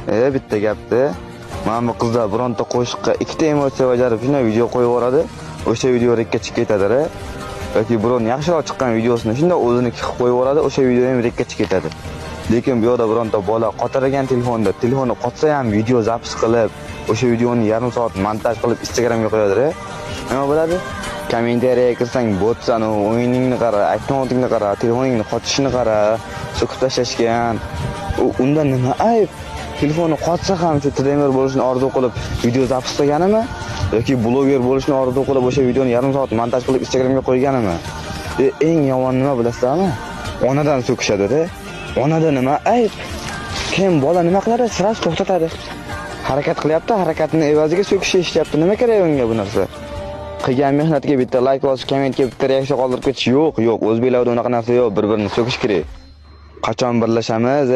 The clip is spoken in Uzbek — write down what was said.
Bitta gapdi. Mana bu qizlar bironta qo'shiqqa ikkita emotsiya bajarib shunday video qo'yib yuboradi. O'sha video rekka chiqib ketadi. Yoki biron yaxshiroq chiqqan videosini shunday o'ziniki qilib qo'yib yuboradi, o'sha video ham rekka chiqib ketadi. Lekin bu yoqda bironta bola qotirgan telefonni qotsa ham video zapis qilib, o'sha videoni yarim soat montaj qilib Instagramga qo'yadi. Nima bo'ladi? Kommentariyaga kirsang, botsan, o'yiningni qara, akkauntingni qara, telefoningni qotishini qara, so'kib tashlashgan. Undan nima ayb? Telefonni qotsa ham shu trener bo'lishni orzu qilib video zapis qilganimi yoki bloger bo'lishni orzu qilib o'sha videoni yarim soat montaj qilib Instagramga qo'yganimi? Eng yomon nima bilasizlarmi? Onadan so'kishadi-da. Onada nima ayb? Kim bola nima qiladi? Sirasi to'xtatadi. Harakat qilyapti, harakatini evaziga so'kish eshityapti. Nima kerak unga bu narsa? Qilgan mehnatga bitta like bosib, kommentga bitta reaksiya qoldirib ketish yo'q. O'zbeklarda unaqa narsa yo'q, bir-birini so'kish kerak. Qachon birlashamiz?